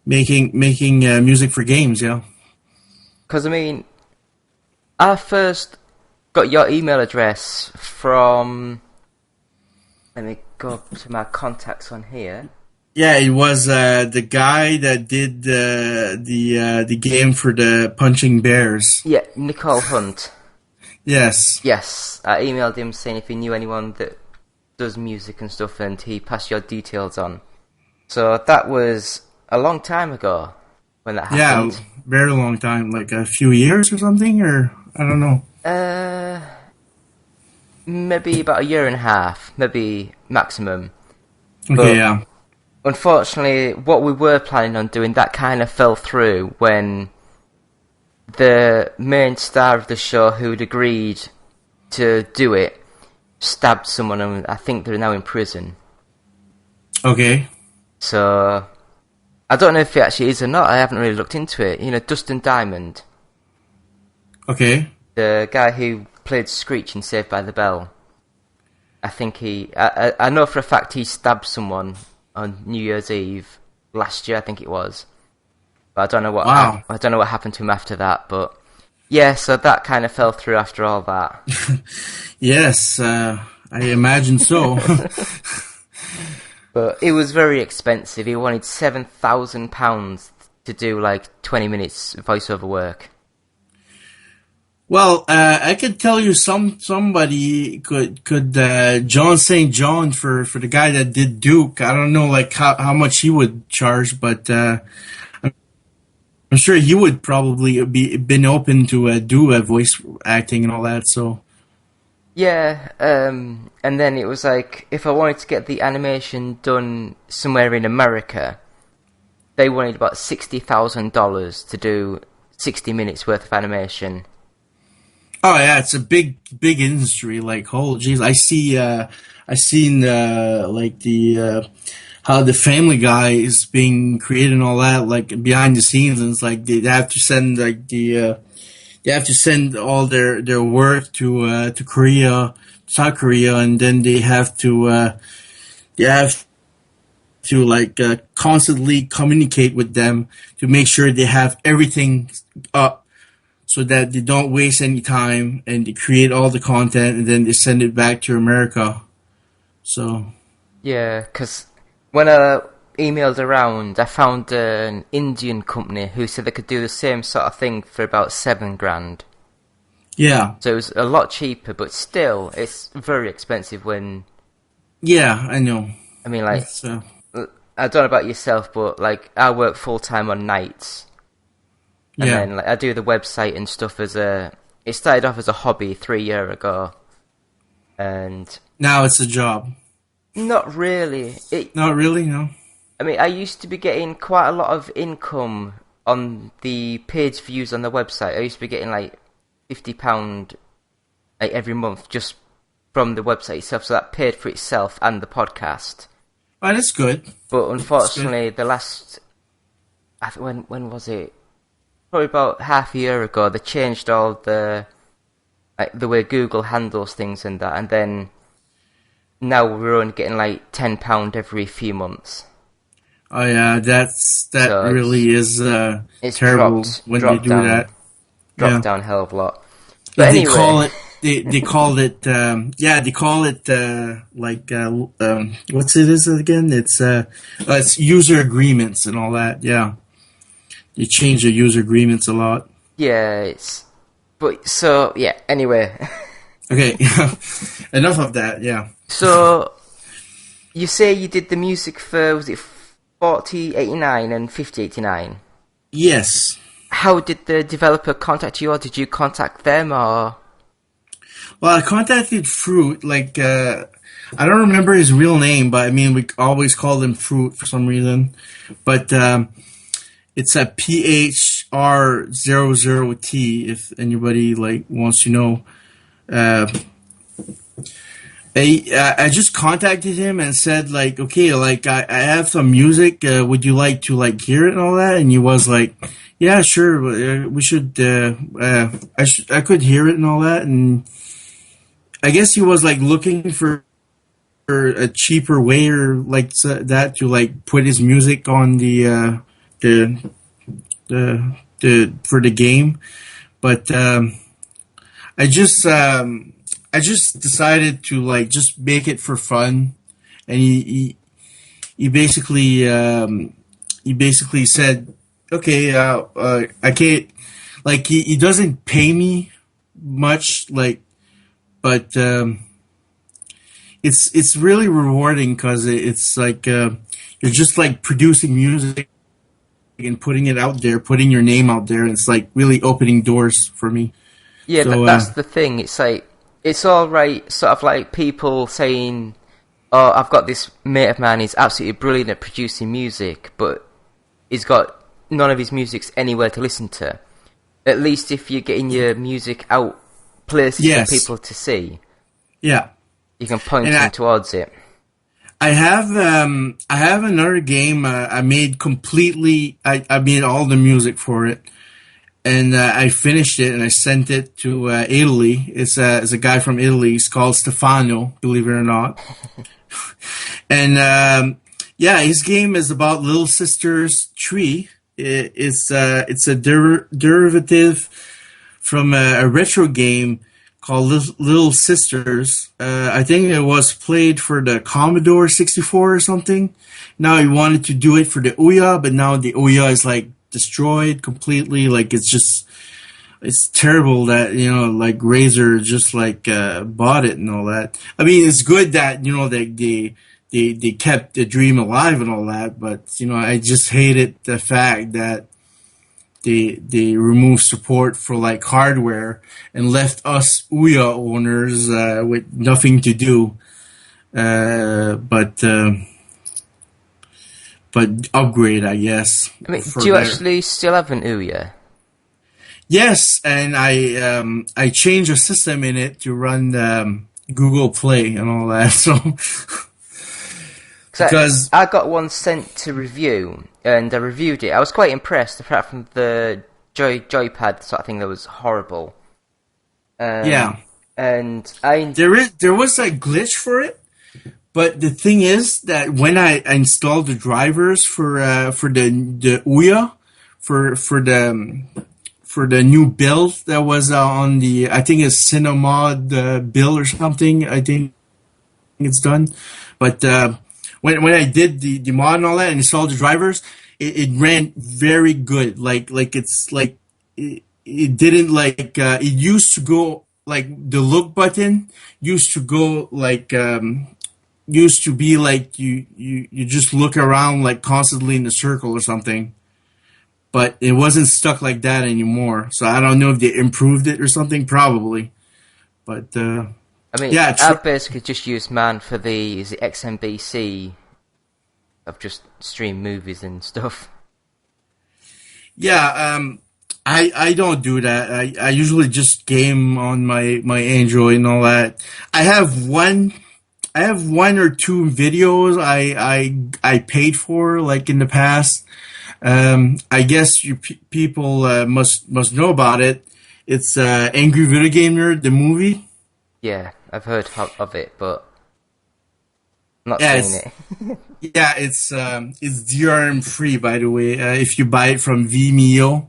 making music for games. Yeah. Because I mean, I first got your email address from. Let me go up to my contacts on here. Yeah, it was the guy that did the game for the Punching Bears. Yeah, Nicole Hunt. Yes. Yes, I emailed him saying if he knew anyone that does music and stuff, and he passed your details on. So that was a long time ago when that happened. Yeah, very long time, like a few years or something, or I don't know. Maybe about a year and a half, maybe maximum. Okay, but yeah. Unfortunately, what we were planning on doing, that kind of fell through when the main star of the show who'd agreed to do it stabbed someone, and I think they're now in prison. Okay. So, I don't know if it actually is or not. I haven't really looked into it. You know, Dustin Diamond. Okay. The guy who played Screech in Saved by the Bell. I think I know for a fact he stabbed someone on New Year's Eve last year, I think it was. But I don't know what I don't know what happened to him after that, but yeah, so that kind of fell through after all that. Yes, I imagine so. But it was very expensive. He wanted £7,000 to do like 20 minutes voiceover work. Well, I could tell you somebody could John St. John for the guy that did Duke. I don't know like how much he would charge, but I'm sure he would probably been open to do voice acting and all that. So Yeah, and then it was like, if I wanted to get the animation done somewhere in America, they wanted about $60,000 to do 60 minutes worth of animation. oh yeah, it's a big industry. Like, oh geez, I seen like the how the Family Guy is being created and all that, like behind the scenes, and it's like they have to send like they have to send all their work to Korea, South Korea, and then they have to like constantly communicate with them to make sure they have everything up so that they don't waste any time, and they create all the content and then they send it back to America. So Yeah, because when I emailed around, I found an Indian company who said they could do the same sort of thing for about $7,000. yeah, So it was a lot cheaper, but still, it's very expensive when... yeah, I know. I mean, like, It's, I don't know about yourself, but, like, I work full-time on nights. And yeah. then, like, I do the website and stuff as a... It started off as a hobby 3 years ago. And... Now it's a job. Not really. Not really, no. I mean, I used to be getting quite a lot of income on the page views on the website. I used to be getting like £50 like every month just from the website itself, so that paid for itself and the podcast. Oh, that's good. But unfortunately, the last, I think when was it? Probably about half a year ago. They changed all the way Google handles things and that, and then now we're only getting like £10 every few months. Oh yeah, that So really is it's terrible when they do down, that. Dropped down a hell of a lot. But They anyway, call it they call it they call it what's it is again? It's user agreements and all that. Yeah, they change the user agreements a lot. yeah, anyway. Okay, enough of that. Yeah. So you say you did the music for, was it 4089 and 5089? Yes. How did the developer contact you, or did you contact them, or? Well, I contacted Fruit. Like, I don't remember his real name, but I mean, we always called him Fruit for some reason. But it's a PHR00T. If anybody like wants to know. I just contacted him and said like, okay, like I have some music. Would you like to like hear it and all that? And he was like, yeah, sure. We should. I could hear it and all that. And I guess he was like looking for a cheaper way or like that to like put his music on the for the game. But I just decided to like just make it for fun, and he basically said, okay, I can't, like he doesn't pay me much, like, but it's really rewarding because it's like you're just like producing music and putting it out there, putting your name out there, and it's like really opening doors for me. Yeah, So, that's the thing. It's like, it's all right, sort of like people saying, oh, I've got this mate of mine, he's absolutely brilliant at producing music, but he's got none of his music's anywhere to listen to. At least if you're getting your music out places Yes. for people to see, Yeah. you can point And them towards it. I have another game I made completely. I made all the music for it, and I finished it and I sent it to Italy. It's a guy from Italy. He's called Stefano, believe it or not. And yeah, his game is about Little Sister's Tree. It's a derivative from a retro game called Little Sisters. I think it was played for the Commodore 64 or something. Now he wanted to do it for the Ouya, but now the Ouya is like destroyed completely. Like it's terrible that, you know, like Razer just like bought it and all that. I mean, it's good that, you know, they kept the dream alive and all that, but, you know, I just hated the fact that they removed support for like hardware and left us Ouya owners with nothing to do. But upgrade, I guess. I mean, do you actually still have an Ouya? Yes, and I changed a system in it to run Google Play and all that. So because I got one sent to review, and I reviewed it. I was quite impressed, apart from the joypad sort of thing that was horrible. Yeah, and there was a glitch for it, but the thing is that when I installed the drivers for the Ouya for the new build that was on the, I think it's Cinemod build or something. I think it's done, but when I did the mod and all that and installed the drivers, it ran very good. Like it's like it didn't like it used to go like the look button used to go like used to be like you just look around like constantly in a circle or something. But it wasn't stuck like that anymore. So I don't know if they improved it or something, probably. But I mean, yeah, I basically just used mine for the XMBC. I've just streamed movies and stuff. Yeah, I don't do that. I usually just game on my Android and all that. I have one or two videos I paid for like in the past. I guess you people must know about it. It's Angry Video Game Nerd, the movie. Yeah, I've heard of it, but not seen it. Yeah, it's DRM free, by the way. If you buy it from Vimeo,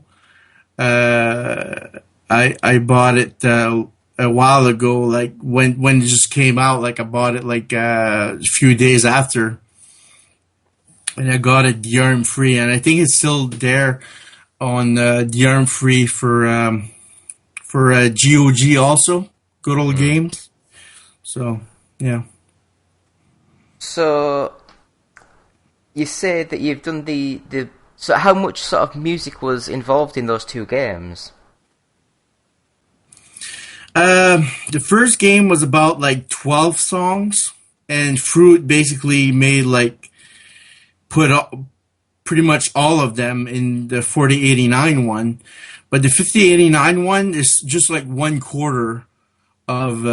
I bought it a while ago, like when it just came out. Like I bought it like a few days after. And I got it DRM free, and I think it's still there on DRM free for GOG also, Good Old Games. So yeah. So you say that you've done the so how much sort of music was involved in those two games? The first game was about like 12 songs, and Fruit basically made like put pretty much all of them in the 4089 one, but the 5089 one is just like 1/4 of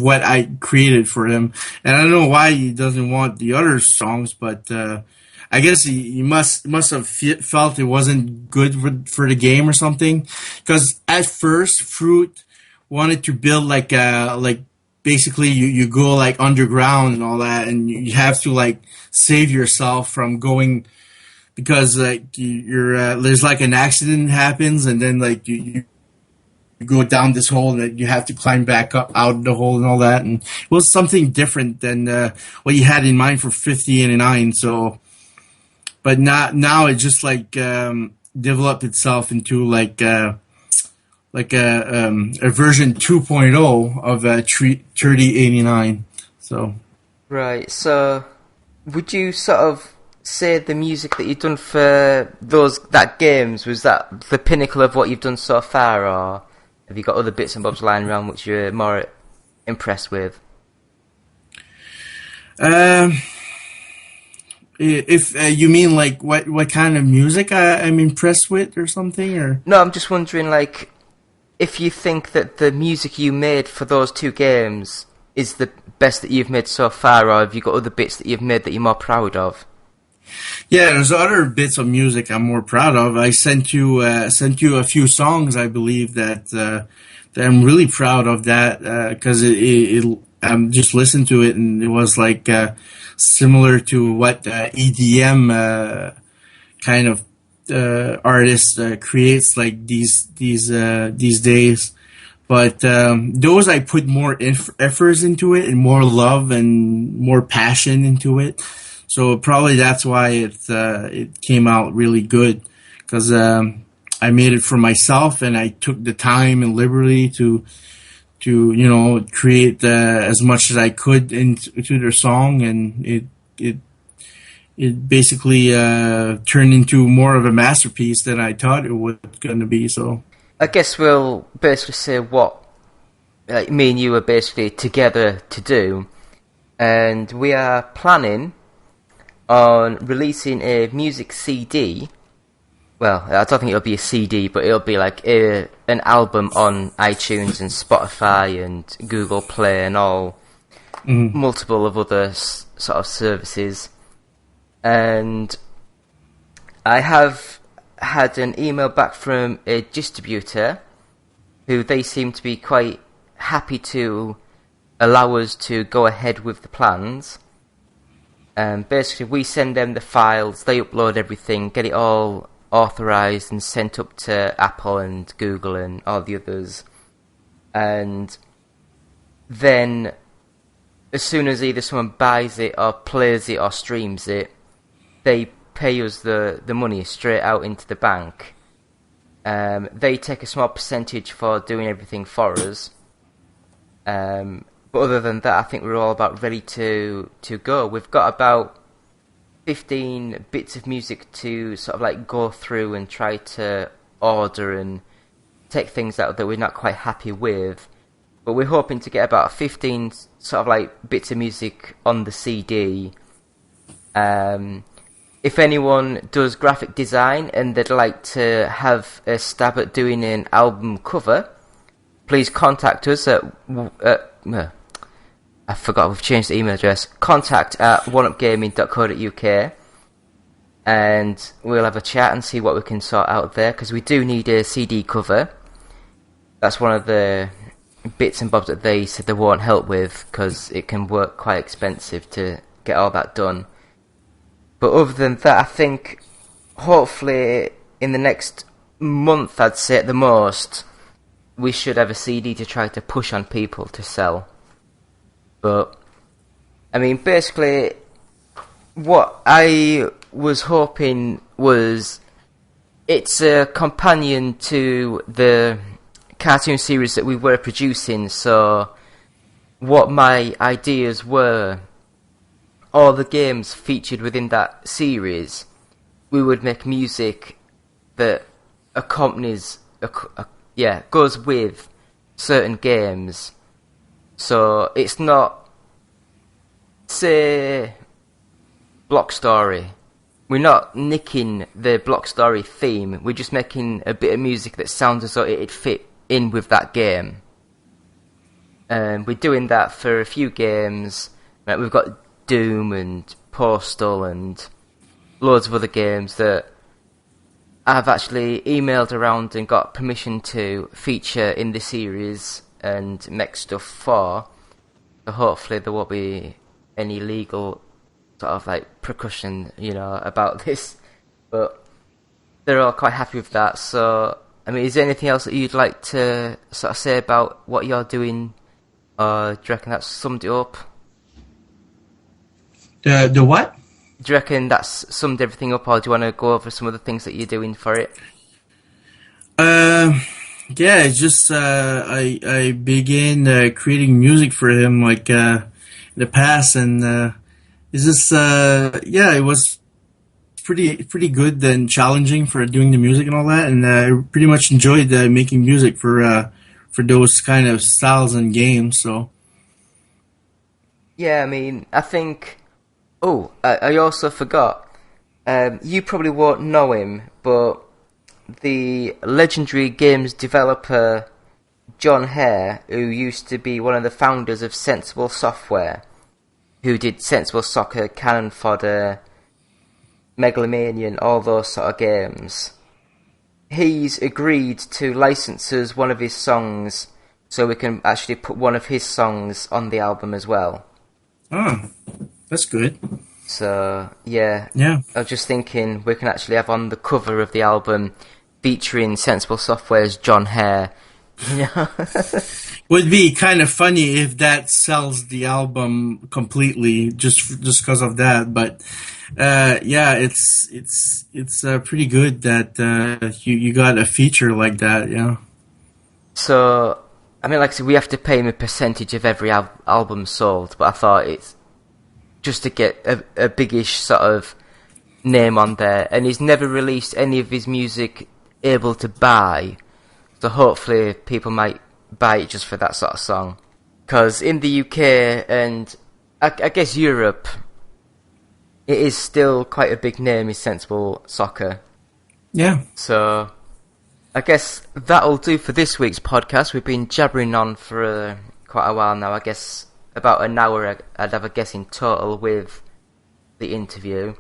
what I created for him, and I don't know why he doesn't want the other songs, but I guess he must have felt it wasn't good for the game or something, because at first Fruit wanted to build like basically you go like underground and all that, and you have to like save yourself from going, because like you're there's like an accident happens, and then like you go down this hole and you have to climb back up out of the hole and all that, and it was something different than what you had in mind for 5089. So, but now it just like developed itself into like a version 2.0 of 3089. So right. So would you sort of say the music that you've done for that games, was that the pinnacle of what you've done so far, or have you got other bits and bobs lying around which you're more impressed with? If you mean like what kind of music I'm impressed with or something, or no, I'm just wondering like if you think that the music you made for those two games is the best that you've made so far, or have you got other bits that you've made that you're more proud of? Yeah, there's other bits of music I'm more proud of. I sent you a few songs, I believe, that I'm really proud of, that because I'm just listened to it, and it was like similar to what EDM kind of artist creates like these days. But those I put more efforts into it, and more love and more passion into it. So probably that's why it came out really good, because I made it for myself, and I took the time and liberty to create as much as I could into their song, and it it basically turned into more of a masterpiece than I thought it was going to be. So I guess we'll basically say what me and you are basically together to do, and we are planning on releasing a music CD. Well, I don't think it'll be a CD, but it'll be like an album on iTunes and Spotify and Google Play and all multiple of other sort of services. And I have had an email back from a distributor who they seem to be quite happy to allow us to go ahead with the plans. Basically, we send them the files, they upload everything, get it all authorized and sent up to Apple and Google and all the others. And then, as soon as either someone buys it or plays it or streams it, they pay us the money straight out into the bank. They take a small percentage for doing everything for us. But other than that, I think we're all about ready to go. We've got about 15 bits of music to sort of like go through and try to order and take things out that we're not quite happy with. But we're hoping to get about 15 sort of like bits of music on the CD. If anyone does graphic design and they'd like to have a stab at doing an album cover, please contact us at I forgot, we've changed the email address. contact@oneupgaming.co.uk, and we'll have a chat and see what we can sort out there, because we do need a CD cover. That's one of the bits and bobs that they said they won't help with, because it can work quite expensive to get all that done. But other than that, I think hopefully in the next month, I'd say at the most, we should have a CD to try to push on people to sell. But, I mean, basically, what I was hoping was, it's a companion to the cartoon series that we were producing, so what my ideas were, all the games featured within that series, we would make music that accompanies, goes with certain games. So it's not, say, Block Story. We're not nicking the Block Story theme. We're just making a bit of music that sounds as though it'd fit in with that game. And we're doing that for a few games. Like, we've got Doom and Postal and loads of other games that I've actually emailed around and got permission to feature in the series and make stuff for. So hopefully there won't be any legal sort of like percussion, about this. But they're all quite happy with that. So, I mean, is there anything else that you'd like to sort of say about what you're doing? Or do you reckon that summed it up? The what? Do you reckon that's summed everything up, or do you want to go over some of the things that you're doing for it? Yeah, it's just I began creating music for him like in the past, and it's just it was pretty good and challenging for doing the music and all that, and I pretty much enjoyed making music for those kind of styles and games. So yeah, I mean, I think. Oh, I also forgot. You probably won't know him, but the legendary games developer John Hare, who used to be one of the founders of Sensible Software, who did Sensible Soccer, Cannon Fodder, Megalomania, and all those sort of games, he's agreed to license us one of his songs so we can actually put one of his songs on the album as well. Oh, that's good. So, yeah. I was just thinking we can actually have on the cover of the album featuring Sensible Software's John Hare. Would be kind of funny if that sells the album completely just because of that. But it's pretty good that you got a feature like that. Yeah. So, I mean, like I said, we have to pay him a percentage of every album sold, but I thought it's just to get a biggish sort of name on there, and he's never released any of his music able to buy. So hopefully people might buy it just for that sort of song. Because in the UK and I guess Europe, it is still quite a big name in Sensible Soccer. Yeah. So I guess that'll do for this week's podcast. We've been jabbering on for quite a while now. I guess about an hour, I'd have a guess in total with the interview.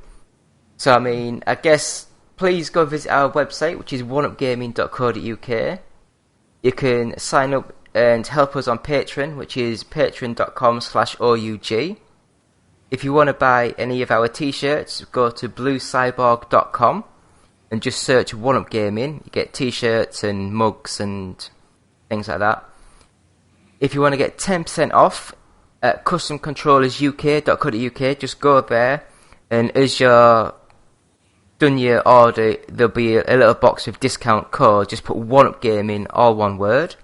So, I mean, I guess please go visit our website, which is oneupgaming.co.uk. You can sign up and help us on Patreon, which is patreon.com/OUG. If you want to buy any of our t-shirts, go to bluecyborg.com and just search One Up Gaming. You get t-shirts and mugs and things like that. If you want to get 10% off at customcontrollersuk.co.uk, just go there, and as you're done your order, there'll be a little box with discount code. Just put One Up Gaming, all one word.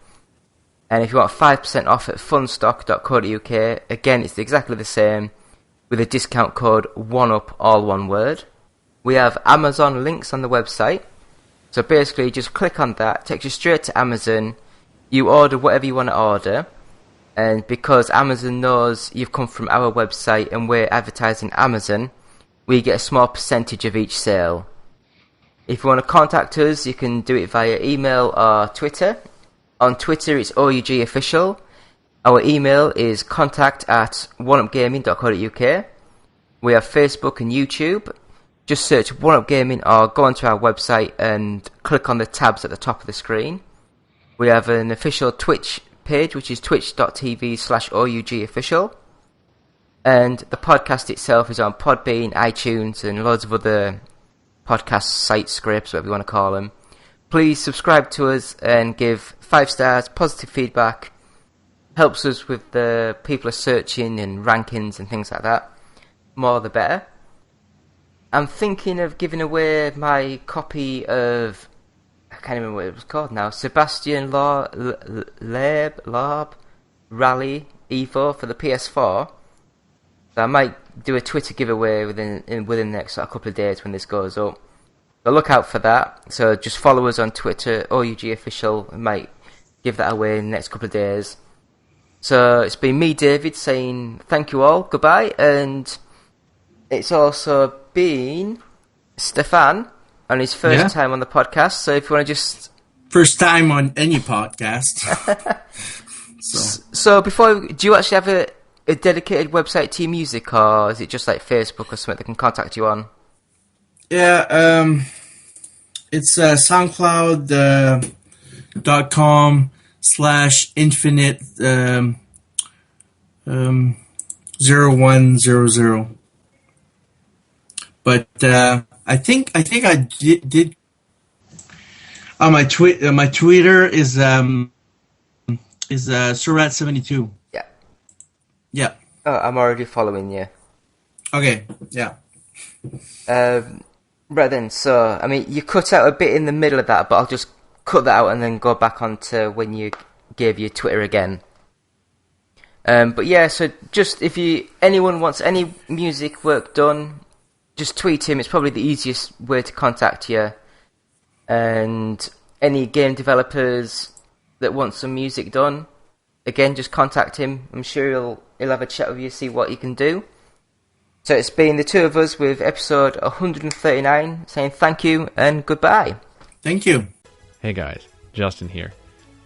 And if you want 5% off at funstock.co.uk, again, it's exactly the same with a discount code One Up, all one word. We have Amazon links on the website. So basically, just click on that, takes you straight to Amazon. You order whatever you want to order. And because Amazon knows you've come from our website and we're advertising Amazon, we get a small percentage of each sale. If you want to contact us, you can do it via email or Twitter. On Twitter, it's OUG Official. Our email is contact@oneupgaming.co.uk. We have Facebook and YouTube. Just search One Up Gaming or go onto our website and click on the tabs at the top of the screen. We have an official Twitch page, which is twitch.tv/OUG Official. And the podcast itself is on Podbean, iTunes, and loads of other podcast site scripts, whatever you want to call them. Please subscribe to us and give 5 stars, positive feedback. Helps us with the people are searching and rankings and things like that. More the better. I'm thinking of giving away my copy of, I can't remember what it was called now, Sebastian Loeb Rally Evo for the PS4. So I might do a Twitter giveaway within the next couple of days when this goes up. So look out for that. So just follow us on Twitter, OUG Official. I might give that away in the next couple of days. So it's been me, David, saying thank you all, goodbye, and it's also been Stephane on his first time on the podcast. So if you want to just... First time on any podcast. So before, do you actually have a dedicated website to your music, or is it just like Facebook or something they can contact you on? Yeah, it's soundcloud.com/infinite 0100. But I think I did. My Twitter is Surat72. Yeah. Yeah. Oh, I'm already following you. Okay. Yeah. Right then, so, I mean, you cut out a bit in the middle of that, but I'll just cut that out and then go back on to when you gave your Twitter again. But yeah, so just if anyone wants any music work done, just tweet him. It's probably the easiest way to contact you. And any game developers that want some music done, again, just contact him. I'm sure he'll have a chat with you, see what he can do. So it's been the two of us with episode 139, saying thank you and goodbye. Thank you. Hey guys, Justin here.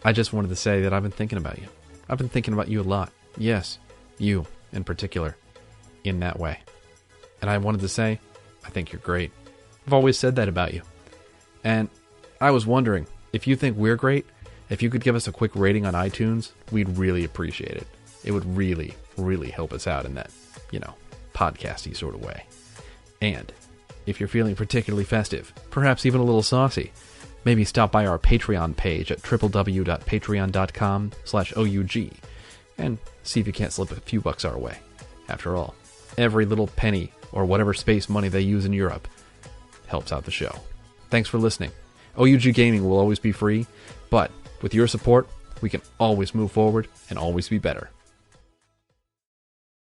I just wanted to say that I've been thinking about you. I've been thinking about you a lot. Yes, you in particular, in that way. And I wanted to say, I think you're great. I've always said that about you. And I was wondering, if you think we're great, if you could give us a quick rating on iTunes, we'd really appreciate it. It would really, really help us out in that, podcasty sort of way. And if you're feeling particularly festive, perhaps even a little saucy, maybe stop by our Patreon page at www.patreon.com/OUG and see if you can't slip a few bucks our way. After all, every little penny or whatever space money they use in Europe helps out the show. Thanks for listening. OUG Gaming will always be free, but with your support, we can always move forward and always be better.